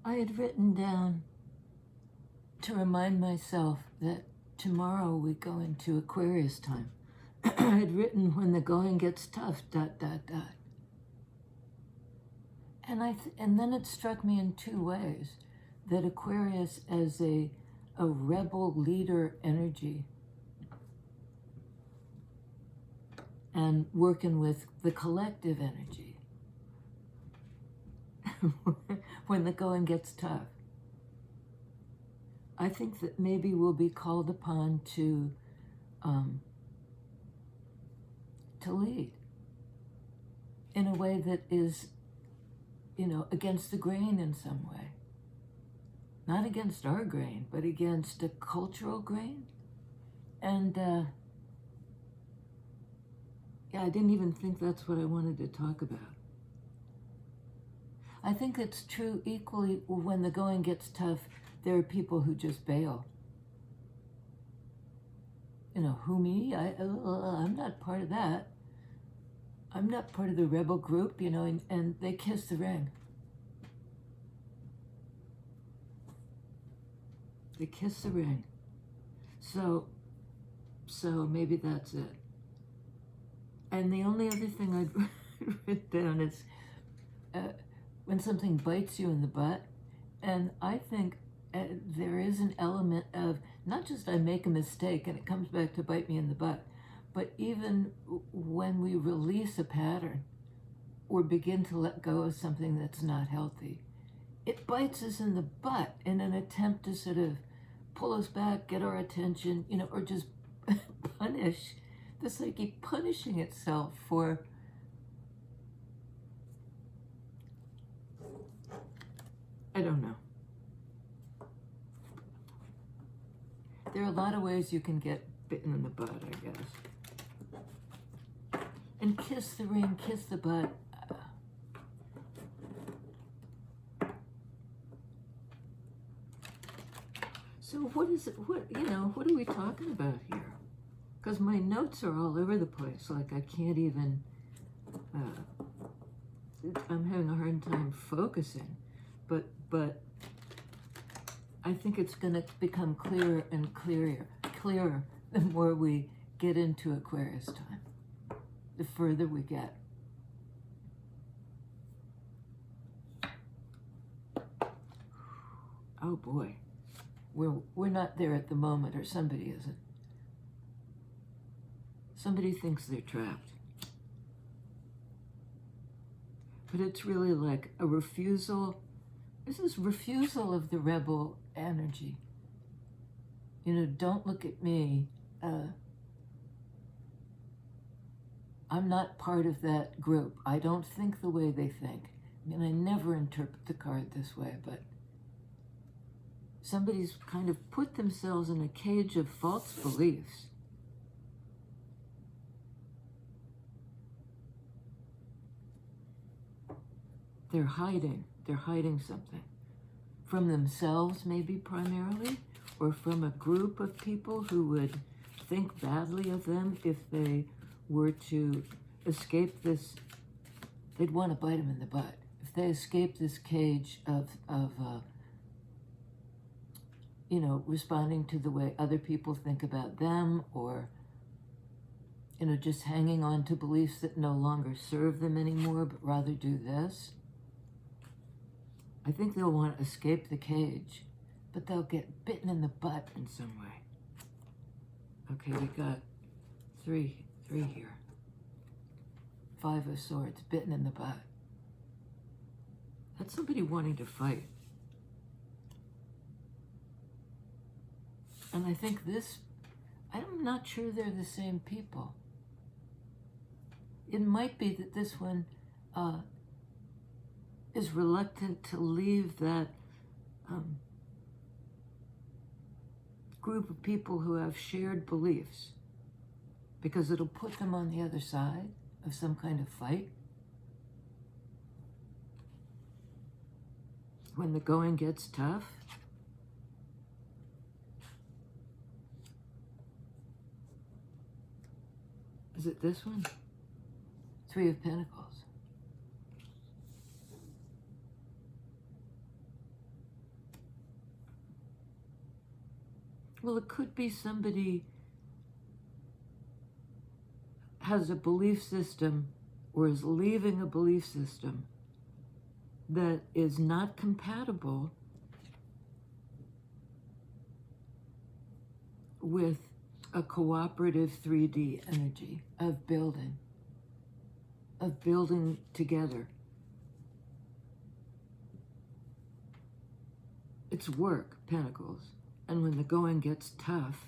I had written down to remind myself that tomorrow we go into Aquarius time. I had written, when the going gets tough, ... And then it struck me in two ways, that Aquarius as a rebel leader energy and working with the collective energy when the going gets tough. I think that maybe we'll be called upon to lead in a way that is, against the grain in some way. Not against our grain, but against a cultural grain. And I didn't even think that's what I wanted to talk about. I think it's true equally when the going gets tough, there are people who just bail. Who me? I'm not part of that. I'm not part of the rebel group, and they kiss the ring. They kiss the ring. So maybe that's it. And the only other thing I'd written down is when something bites you in the butt. And I think there is an element of, not just I make a mistake and it comes back to bite me in the butt, but even when we release a pattern or begin to let go of something that's not healthy, it bites us in the butt in an attempt to sort of pull us back, get our attention, or just punish. The psyche punishing itself for I don't know. There are a lot of ways you can get bitten in the butt, I guess. And kiss the ring, kiss the butt. So what is it? What are we talking about here? Because my notes are all over the place. Like I can't even. I'm having a hard time focusing, but I think it's going to become clearer and clearer the more we get into Aquarius time. The further we get. Oh boy, we're not there at the moment, or somebody isn't. Somebody thinks they're trapped. But it's really like a refusal. This is refusal of the rebel energy. Don't look at me. I'm not part of that group. I don't think the way they think. I never interpret the card this way, but somebody's kind of put themselves in a cage of false beliefs. They're hiding something. From themselves, maybe primarily, or from a group of people who would think badly of them if they were to escape this. They'd want to bite them in the butt. If they escape this cage of responding to the way other people think about them, or, just hanging on to beliefs that no longer serve them anymore, but rather do this. I think they'll want to escape the cage, but they'll get bitten in the butt in some way. Okay, we got three here. 5 of Swords, bitten in the butt. That's somebody wanting to fight. And I think I'm not sure they're the same people. It might be that this one is reluctant to leave that group of people who have shared beliefs, because it'll put them on the other side of some kind of fight. When the going gets tough. Is it this one? 3 of Pentacles. Well, it could be somebody has a belief system or is leaving a belief system that is not compatible with a cooperative 3D energy of building together. It's work, Pentacles. And when the going gets tough,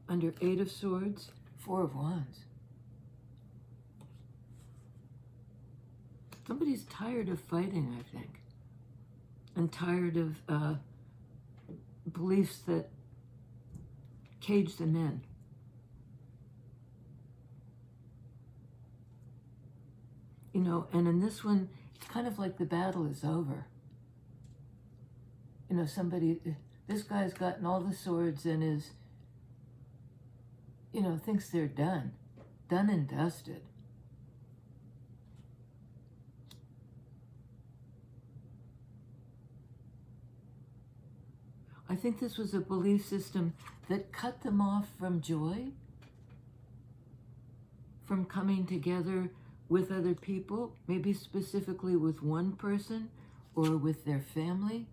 under 8 of Swords, 4 of Wands. Somebody's tired of fighting, I think, and tired of beliefs that cage them in. You know, and in this one, it's kind of like the battle is over. You know, this guy's gotten all the swords and is, you know, thinks they're done and dusted. I think this was a belief system that cut them off from joy, from coming together with other people, maybe specifically with one person or with their family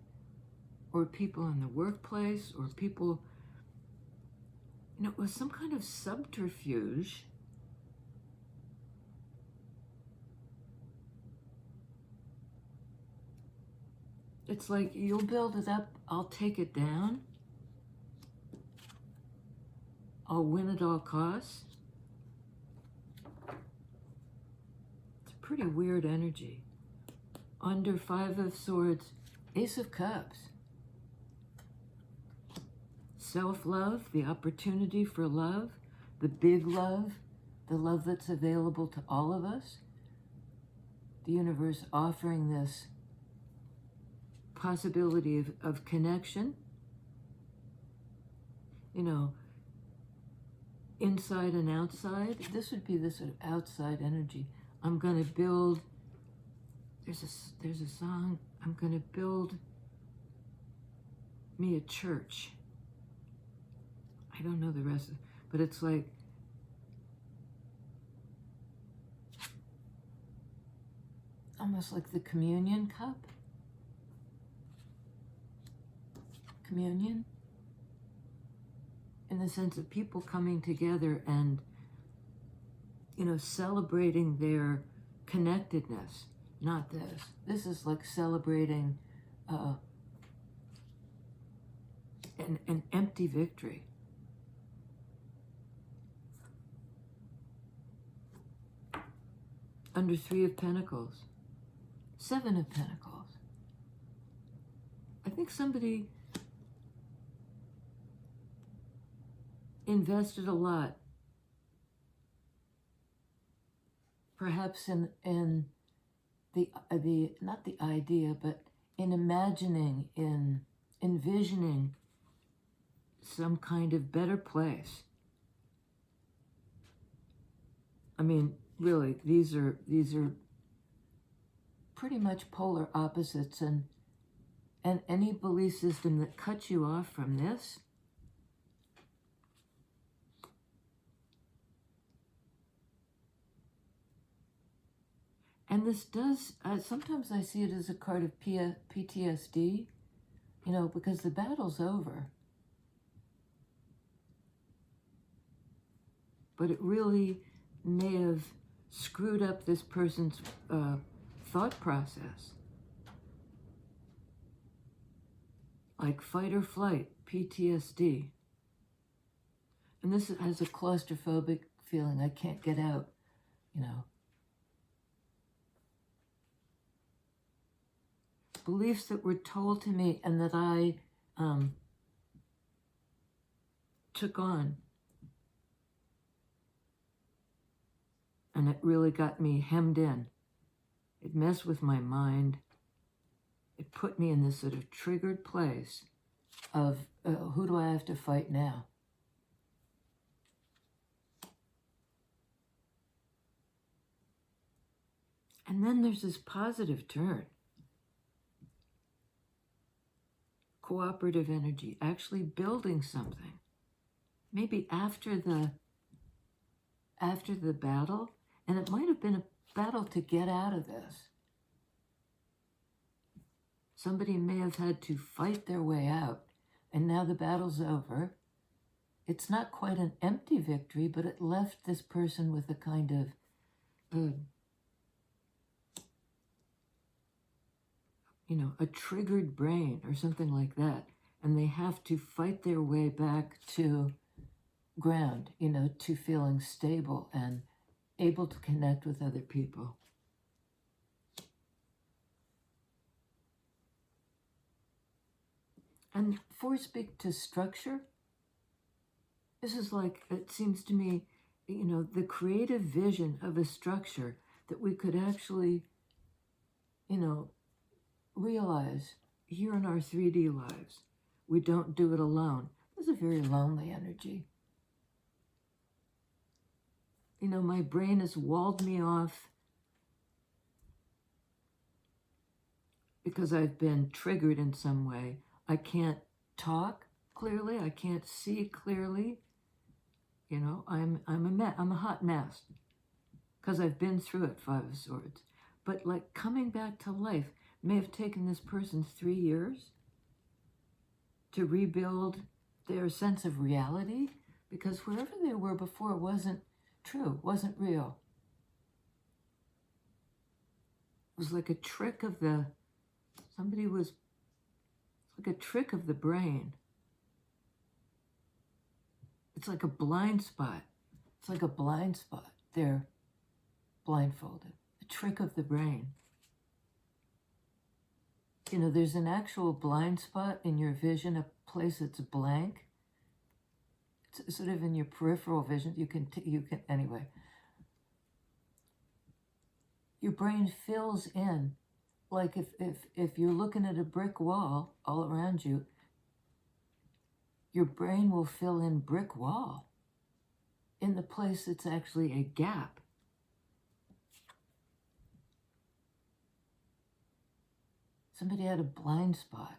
or people in the workplace or people, you know, it was some kind of subterfuge. It's like, you'll build it up, I'll take it down. I'll win at all costs. It's a pretty weird energy. Under 5 of Swords, Ace of Cups. Self-love, the opportunity for love, the big love, the love that's available to all of us. The universe offering this possibility of connection, you know, inside and outside. This would be this sort of outside energy. I'm going to build, there's a song, I'm going to build me a church. I don't know the rest of it, but it's like, almost like the communion cup. Communion, in the sense of people coming together and, you know, celebrating their connectedness. Not this. This is like celebrating an empty victory. Under 3 of Pentacles, 7 of Pentacles. I think somebody invested a lot, perhaps in the not the idea, but in imagining, in envisioning some kind of better place. I mean, really, these are pretty much polar opposites, and any belief system that cuts you off from this, and this does, sometimes I see it as a card of PTSD, you know, because the battle's over. But it really may have screwed up this person's thought process. Like fight or flight, PTSD. And this has a claustrophobic feeling, I can't get out, you know. Beliefs that were told to me and that I took on. And it really got me hemmed in. It messed with my mind. It put me in this sort of triggered place of who do I have to fight now? And then there's this positive turn. cooperative energy, actually building something. Maybe after the battle, and it might have been a battle to get out of this. Somebody may have had to fight their way out, and now the battle's over. It's not quite an empty victory, but it left this person with a kind of a triggered brain or something like that, and they have to fight their way back to ground, to feeling stable and able to connect with other people. And speak to structure, this is like, it seems to me, the creative vision of a structure that we could actually, realize here in our 3D lives. We don't do it alone. This is a very lonely energy. My brain has walled me off because I've been triggered in some way. I can't talk clearly. I can't see clearly. I'm a hot mess because I've been through it, 5 of Swords. But like coming back to life may have taken this person 3 years to rebuild their sense of reality, because wherever they were before wasn't true, wasn't real. It was like a trick of the trick of the brain. It's like a blind spot. It's like a blind spot. They're blindfolded. A trick of the brain. There's an actual blind spot in your vision, a place that's blank. It's sort of in your peripheral vision. You can anyway. Your brain fills in, like if you're looking at a brick wall all around you, your brain will fill in brick wall in the place that's actually a gap. Somebody had a blind spot.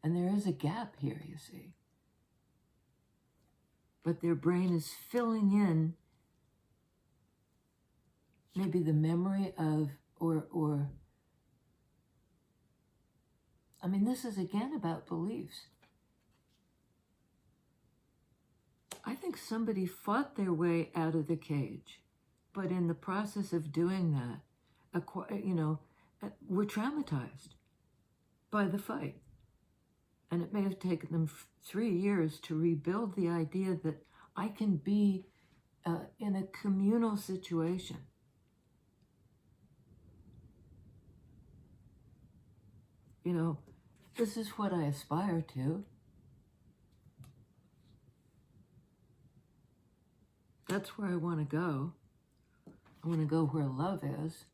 And there is a gap here, you see. But their brain is filling in maybe the memory of, or this is again about beliefs. I think somebody fought their way out of the cage, but in the process of doing that, were traumatized by the fight. And it may have taken them 3 years to rebuild the idea that I can be in a communal situation. This is what I aspire to. That's where I want to go. I want to go where love is.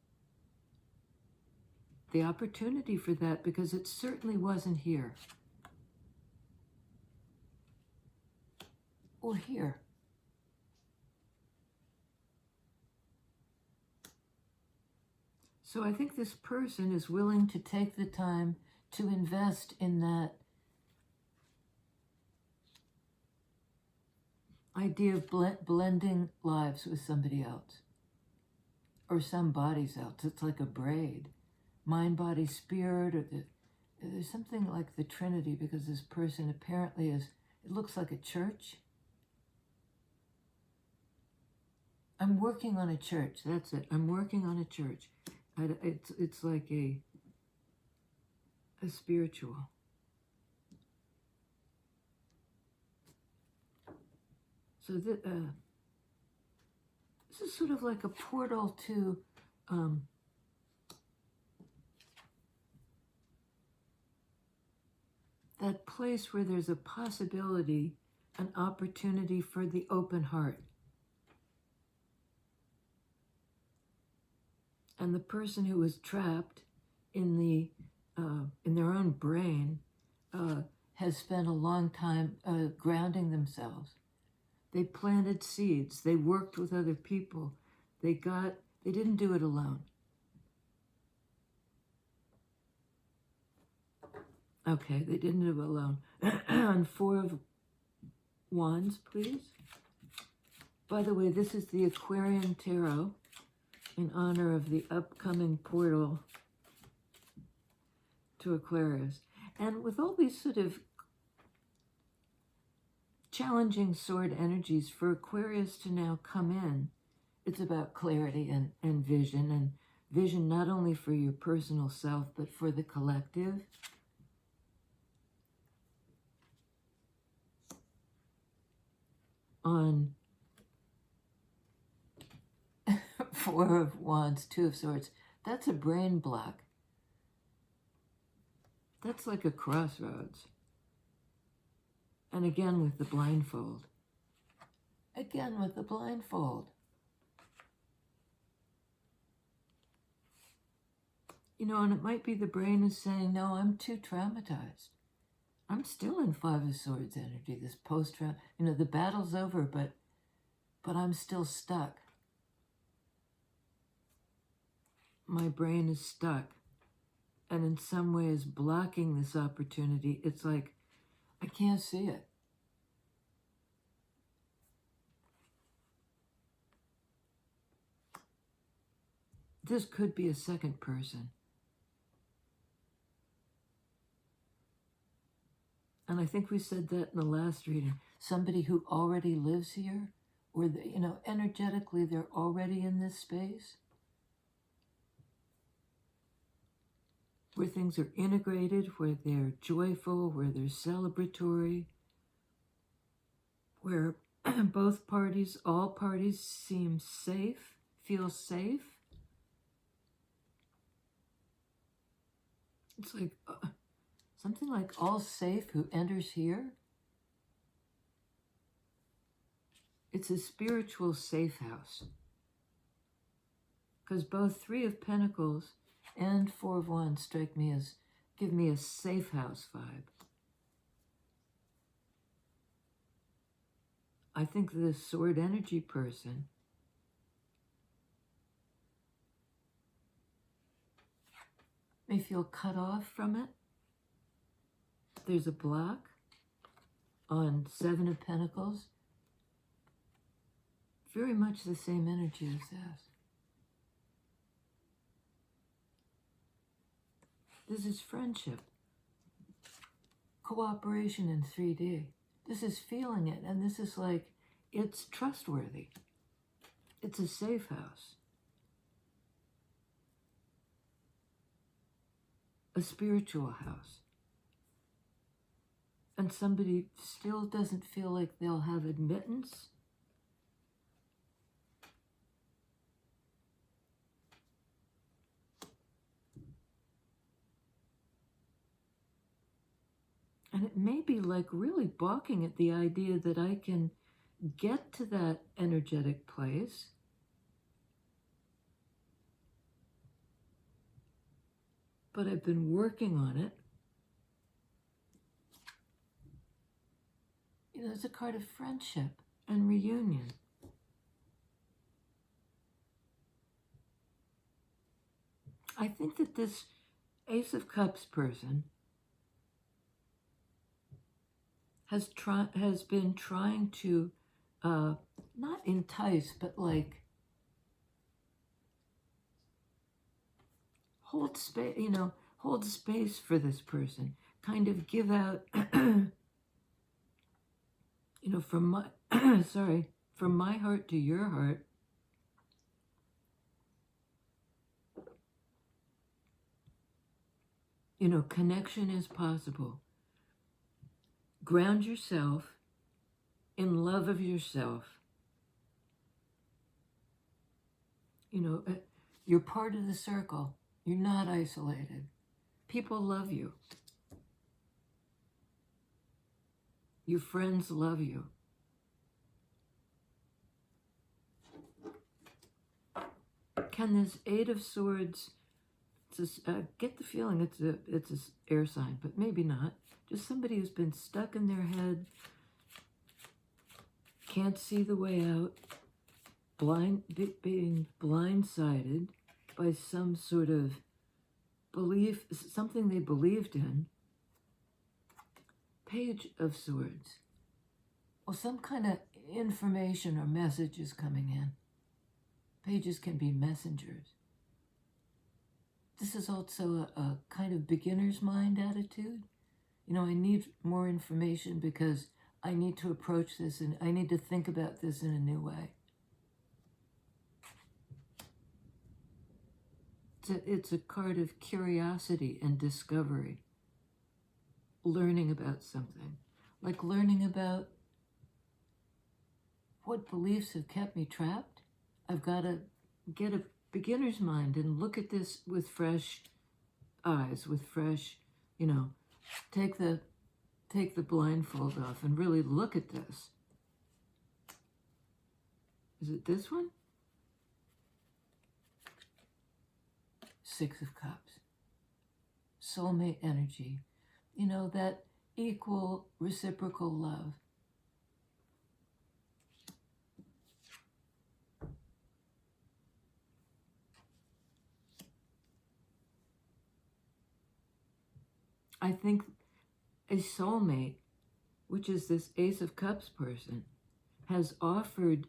The opportunity for that, because it certainly wasn't here. Or here. So I think this person is willing to take the time to invest in that idea of blending lives with somebody else. Or somebody's else. It's like a braid. Mind, body, spirit, or there's something like the Trinity, because this person apparently it looks like a church. I'm working on a church. That's it. I'm working on a church. It's like a spiritual. So this is sort of like a portal to that place where there's a possibility, an opportunity for the open heart. And the person who was trapped in their own brain has spent a long time grounding themselves. They planted seeds. They worked with other people. They didn't do it alone. Okay, they didn't do it alone. On Four of Wands, please. By the way, this is the Aquarian Tarot in honor of the upcoming portal to Aquarius. And with all these sort of challenging sword energies for Aquarius to now come in, it's about clarity and vision not only for your personal self, but for the collective. On Four of Wands, Two of Swords, that's a brain block. That's like a crossroads. And again with the blindfold. Again with the blindfold. You know, and it might be the brain is saying, no, I'm too traumatized. I'm still in Five of Swords energy, this post-trauma. You know, the battle's over, but I'm still stuck. My brain is stuck. And in some ways, blocking this opportunity, it's like, I can't see it. This could be a second person. And I think we said that in the last reading. Somebody who already lives here, or, you know, energetically, they're already in this space. Where things are integrated, where they're joyful, where they're celebratory, where both parties, all parties seem safe, feel safe. It's like something like all safe who enters here. It's a spiritual safe house. Because both Three of Pentacles and Four of Wands strike me as, give me a safe house vibe. I think this sword energy person may feel cut off from it. There's a block on Seven of Pentacles. Very much the same energy as this. This is friendship, cooperation in 3D. This is feeling it, and this is like, it's trustworthy. It's a safe house. A spiritual house. And somebody still doesn't feel like they'll have admittance. And it may be like really balking at the idea that I can get to that energetic place. But I've been working on it. You know, there's a card of friendship and reunion. I think that this Ace of Cups person has been trying to not entice, but like hold space, you know, hold space for this person, kind of give out, you know, from my, from my heart to your heart. You know, connection is possible. Ground yourself in love of yourself. You know, you're part of the circle. You're not isolated. People love you. Your friends love you. Can this Eight of Swords, get the feeling it's a air sign, but maybe not. Just somebody who's been stuck in their head, can't see the way out, being blindsided by some sort of belief, something they believed in, Page of Swords. Well, some kind of information or message is coming in. Pages can be messengers. This is also a kind of beginner's mind attitude. You know, I need more information because I need to approach this and I need to think about this in a new way. It's a card of curiosity and discovery. Learning about something. Like learning about what beliefs have kept me trapped. I've got to get a beginner's mind and look at this with fresh eyes, with fresh, you know, take the blindfold off and really look at this. Is it this one? Six of Cups. Soulmate energy. You know, that equal reciprocal love. I think a soulmate, which is this Ace of Cups person, has offered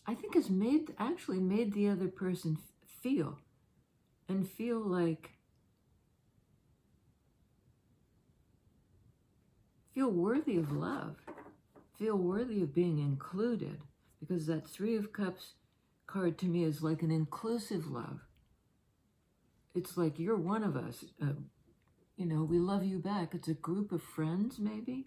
I think has actually made the other person feel worthy of love, feel worthy of being included, because that Three of Cups card to me is like an inclusive love. It's like you're one of us. You know, we love you back. It's a group of friends, maybe.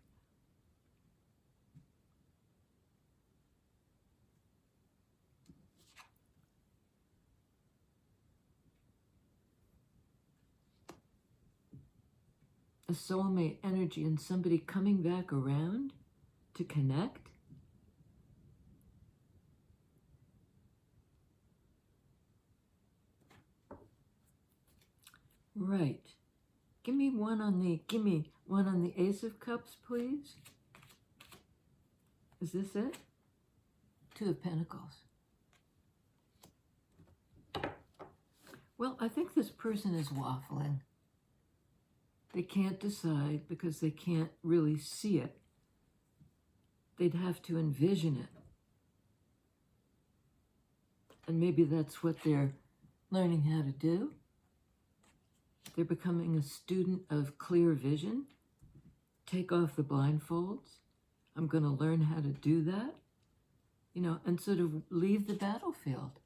A soulmate energy and somebody coming back around to connect. Right. Give me one on the Ace of Cups, please. Is this it? Two of Pentacles. Well, I think this person is waffling. They can't decide because they can't really see it. They'd have to envision it. And maybe that's what they're learning how to do. They're becoming a student of clear vision. Take off the blindfolds. I'm going to learn how to do that. You know, and sort of leave the battlefield.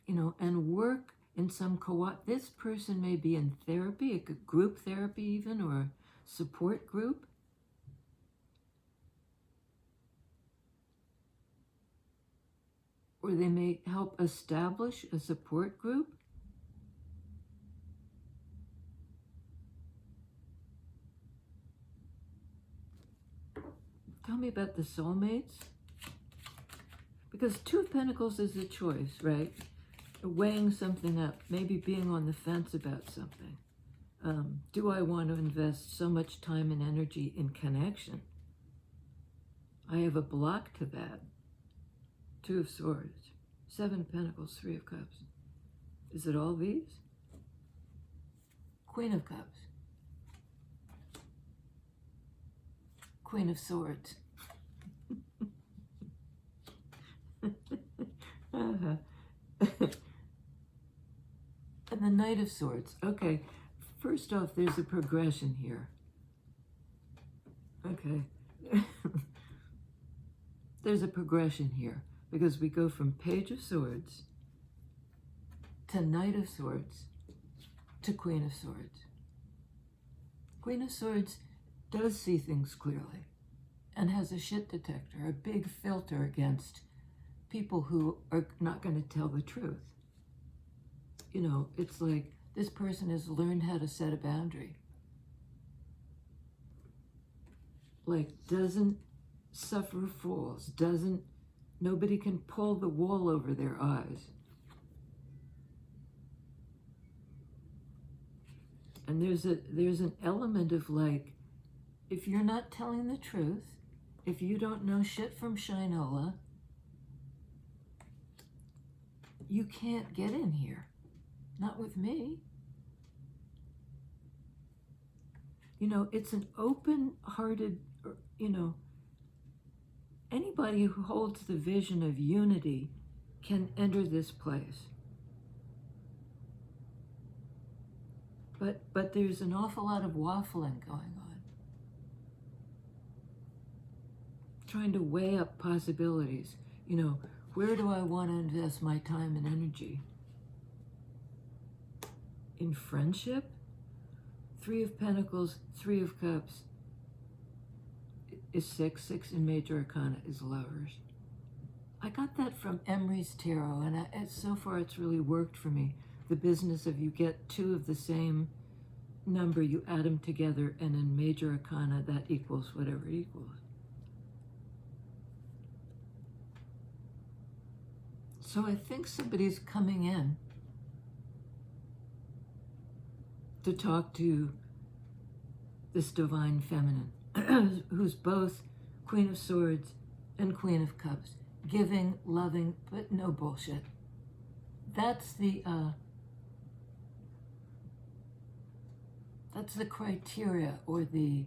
You know, and work in some this person may be in therapy, a group therapy even, or a support group. Or they may help establish a support group. Tell me about the soulmates. Because Two of Pentacles is a choice, right? Weighing something up, maybe being on the fence about something. Do I want to invest so much time and energy in connection? I have a block to that. Two of Swords, Seven of Pentacles, Three of Cups. Is it all these? Queen of Cups. Queen of Swords. And the Knight of Swords. Okay, first off, there's a progression here. Okay. There's a progression here because we go from Page of Swords to Knight of Swords to Queen of Swords. Queen of Swords does see things clearly and has a shit detector, a big filter against people who are not going to tell the truth. You know, it's like this person has learned how to set a boundary. Like, doesn't suffer fools, nobody can pull the wool over their eyes. And there's an element of like, if you're not telling the truth, if you don't know shit from Shinola, you can't get in here. Not with me. You know, it's an open-hearted, you know, anybody who holds the vision of unity can enter this place. But there's an awful lot of waffling going on. Trying to weigh up possibilities. You know, where do I want to invest my time and energy? In friendship? 3 of Pentacles, 3 of Cups is 6. 6 in Major Arcana is Lovers. I got that from Emery's Tarot, and so far it's really worked for me. The business of you get 2 of the same number, you add them together, and in Major Arcana that equals whatever it equals. So I think somebody's coming in to talk to this divine feminine, who's both Queen of Swords and Queen of Cups, giving, loving, but no bullshit. That's the criteria, or the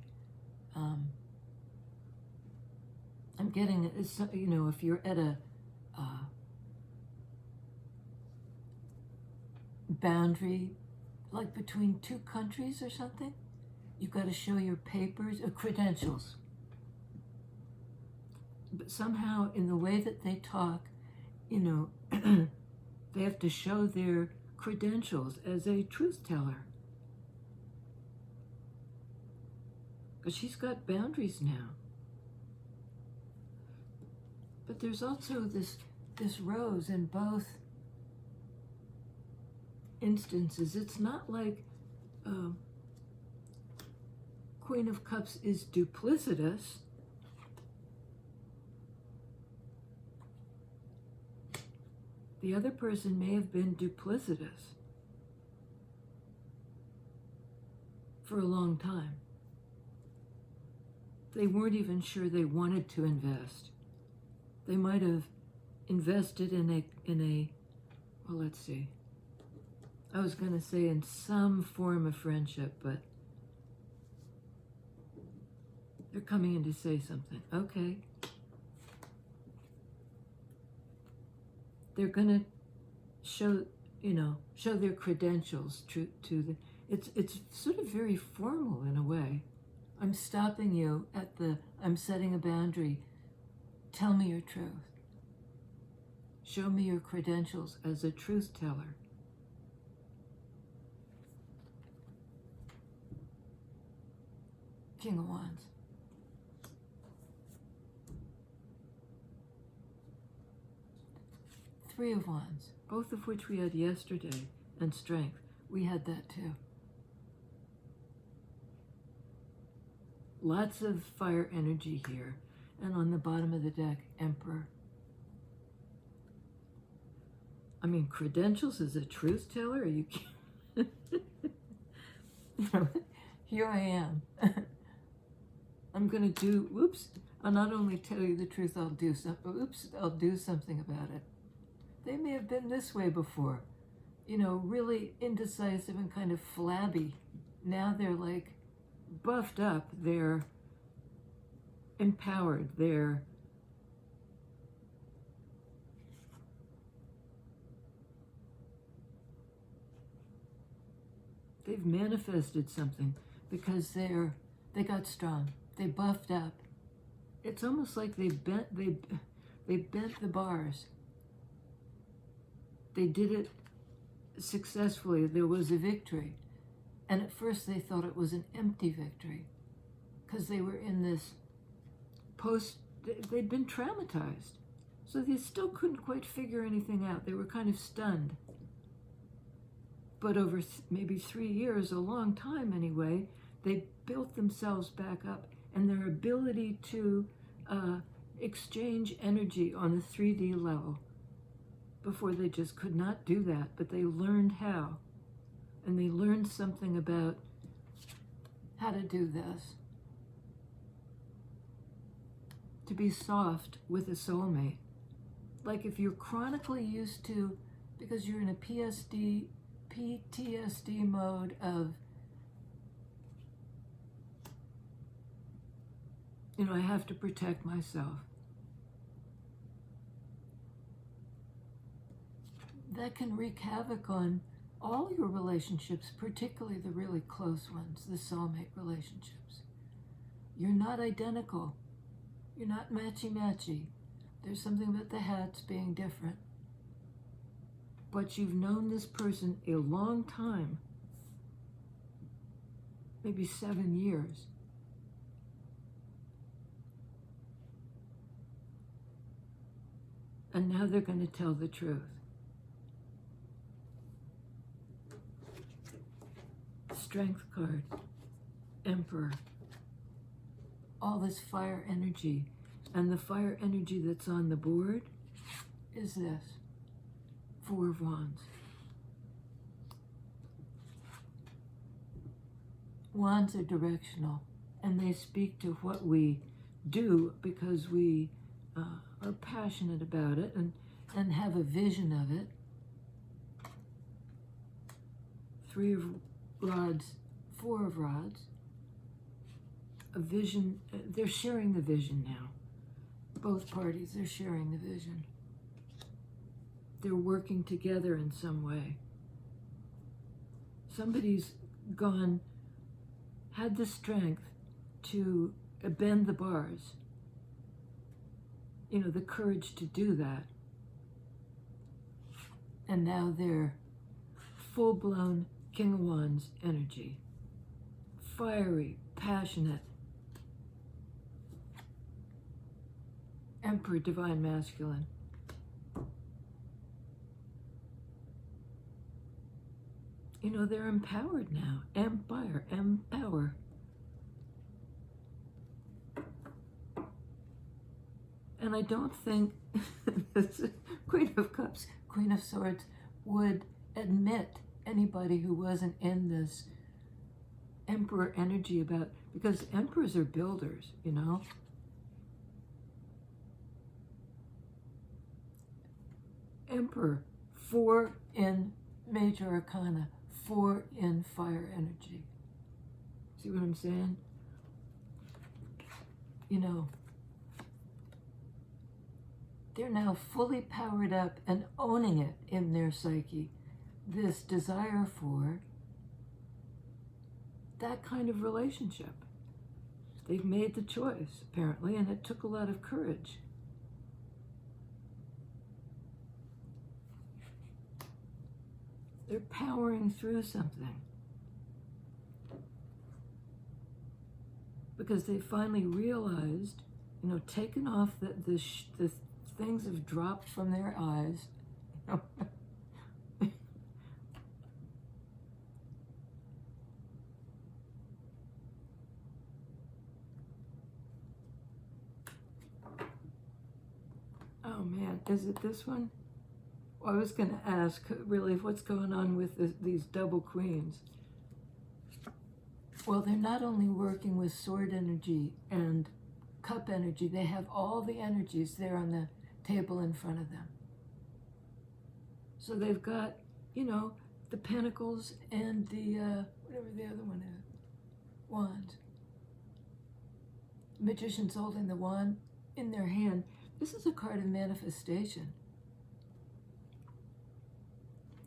I'm getting, you know, if you're at a boundary, like between 2 countries or something, you've got to show your papers or credentials. But somehow, in the way that they talk, you know, they have to show their credentials as a truth teller. Because she's got boundaries now. But there's also this rose in both instances. It's not like Queen of Cups is duplicitous. The other person may have been duplicitous for a long time. They weren't even sure they wanted to invest. They might have invested in a well, let's see. I was going to say in some form of friendship, but they're coming in to say something. Okay. They're going to show their credentials to the, it's sort of very formal in a way. I'm stopping you at I'm setting a boundary. Tell me your truth. Show me your credentials as a truth teller. King of Wands. Three of Wands, both of which we had yesterday, and Strength. We had that too. Lots of fire energy here. And on the bottom of the deck, Emperor. I mean, credentials as a truth teller? Are you kidding? Here I am. I'm going to do, oops, I'll not only tell you the truth, I'll do something about it. They may have been this way before, you know, really indecisive and kind of flabby. Now they're like buffed up, they're empowered, they've manifested something because they got strong. They buffed up. It's almost like they bent the bars. They did it successfully. There was a victory. And at first they thought it was an empty victory because they were in this they'd been traumatized. So they still couldn't quite figure anything out. They were kind of stunned. But over maybe 3 years, a long time anyway, they built themselves back up, and their ability to exchange energy on a 3D level. Before they just could not do that, but they learned how. And they learned something about how to do this. To be soft with a soulmate. Like if you're chronically used to because you're in a PTSD mode of, I have to protect myself. That can wreak havoc on all your relationships, particularly the really close ones, the soulmate relationships. You're not identical. You're not matchy-matchy. There's something about the hats being different. But you've known this person a long time, maybe 7 years. And now they're going to tell the truth. Strength card, Emperor, all this fire energy. And the fire energy that's on the board is this, 4 of Wands. Wands are directional, and they speak to what we do because we are passionate about it and have a vision of it. 3 of Rods, 4 of Rods. A vision, they're sharing the vision now. Both parties are sharing the vision. They're working together in some way. Somebody's had the strength to bend the bars. The courage to do that. And now they're full-blown King of Wands energy. Fiery, passionate. Emperor, divine masculine. They're empowered now. Empire, empower. And I don't think this Queen of Cups, Queen of Swords would admit anybody who wasn't in this Emperor energy because emperors are builders, Emperor, 4 in major arcana, 4 in fire energy. See what I'm saying? They're now fully powered up and owning it in their psyche. This desire for that kind of relationship. They've made the choice, apparently, and it took a lot of courage. They're powering through something because they finally realized, taken off the things have dropped from their eyes. Oh man, is it this one? Well, I was going to ask, really, what's going on with these double queens? Well, they're not only working with sword energy and cup energy, they have all the energies there on the table in front of them. So they've got, the pentacles and the, whatever the other one is, wands. Magician's holding the wand in their hand. This is a card of manifestation.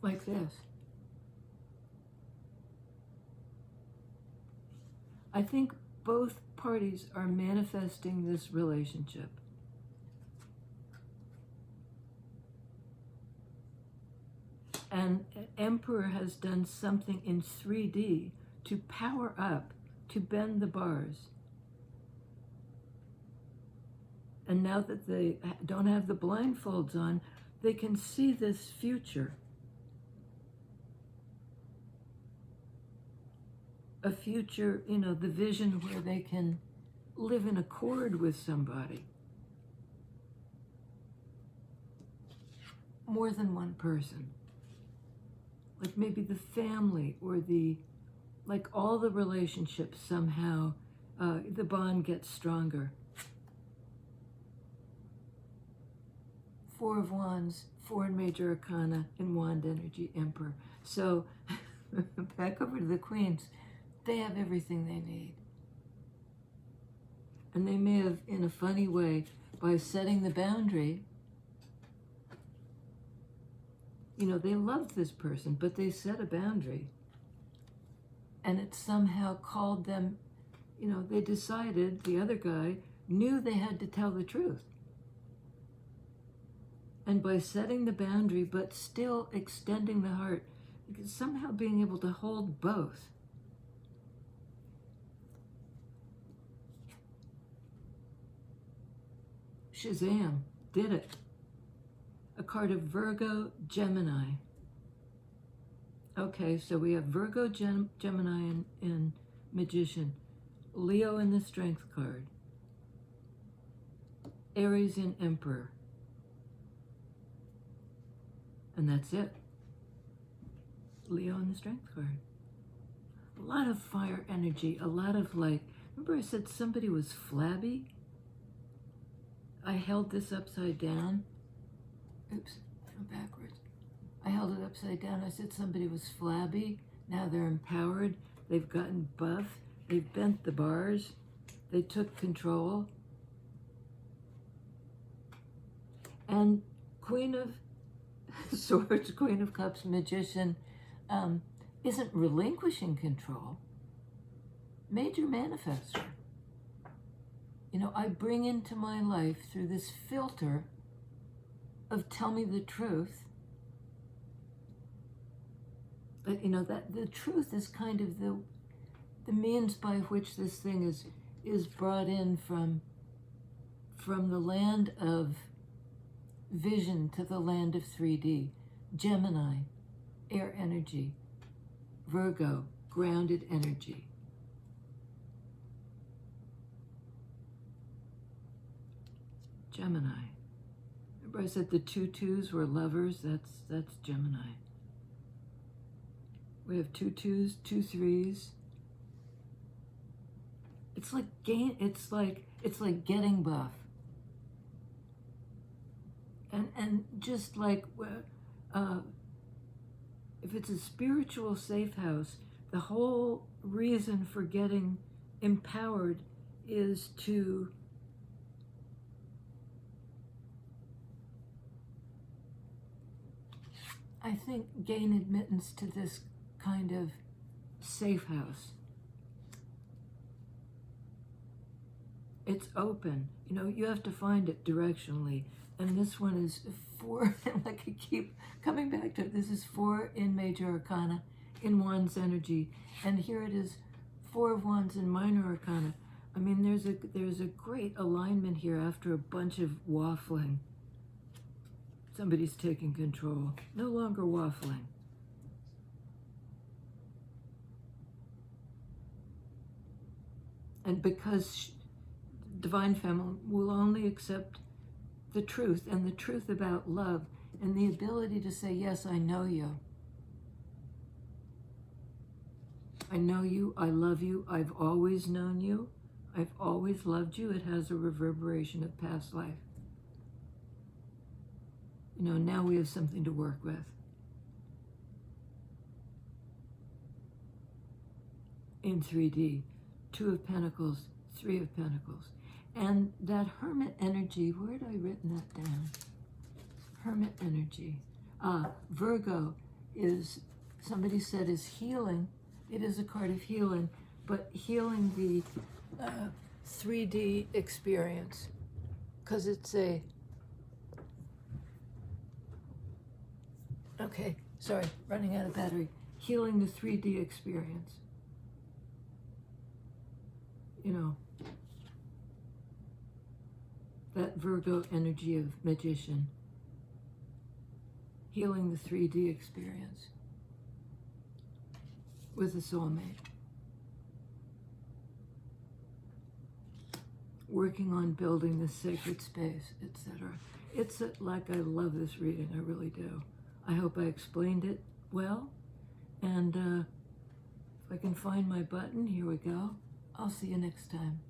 Like this. I think both parties are manifesting this relationship. And Emperor has done something in 3D to power up, to bend the bars. And now that they don't have the blindfolds on, they can see this future. A future, the vision where they can live in accord with somebody. More than one person. Like maybe the family or all the relationships somehow, the bond gets stronger. 4 of Wands, 4 in major arcana, in wand energy, Emperor. So back over to the queens. They have everything they need. And they may have, in a funny way, by setting the boundary, you know, they loved this person, but they set a boundary. And it somehow called them, you know, they decided, the other guy knew they had to tell the truth. And by setting the boundary, but still extending the heart, somehow being able to hold both. Shazam, did it. A card of Virgo, Gemini. Okay, so we have Virgo, Gemini, and Magician. Leo in the Strength card. Aries in Emperor. And that's it. Leo in the Strength card. A lot of fire energy, a lot of like, remember I said somebody was flabby? I held this upside down. Oops, I'm backwards. I held it upside down. I said somebody was flabby. Now they're empowered. They've gotten buff. They've bent the bars. They took control. And Queen of Swords, Queen of Cups, Magician, isn't relinquishing control. Major manifestor. You know, I bring into my life through this filter of tell me the truth. But you know, that the truth is kind of the means by which this thing is brought in from the land of vision to the land of 3D. Gemini, air energy. Virgo, grounded energy. Gemini. Remember I said the 2 2s were lovers? That's Gemini. We have 2 2s, 2 3s. It's like getting buff. And just like if it's a spiritual safe house, the whole reason for getting empowered is to I think gain admittance to this kind of safe house. It's open. You know, you have to find it directionally. And this one is 4, like I keep coming back to it. This is 4 in major arcana, in wands energy. And here it is, 4 of wands in minor arcana. I mean, there's a great alignment here after a bunch of waffling. Somebody's taking control. No longer waffling. And because Divine Feminine will only accept the truth, and the truth about love, and the ability to say, yes, I know you. I know you, I love you, I've always known you, I've always loved you. It has a reverberation of past life. You know, now we have something to work with. In 3D, 2 of Pentacles, 3 of Pentacles. And that Hermit energy, where had I written that down? Hermit energy. Virgo is, somebody said, is healing. It is a card of healing, but healing the 3D experience. Because it's a, okay, sorry, running out of battery. Healing the 3D experience. You know, that Virgo energy of Magician. Healing the 3D experience with a soulmate. Working on building this sacred space, etc. It's like, I love this reading, I really do. I hope I explained it well. And if I can find my button, here we go. I'll see you next time.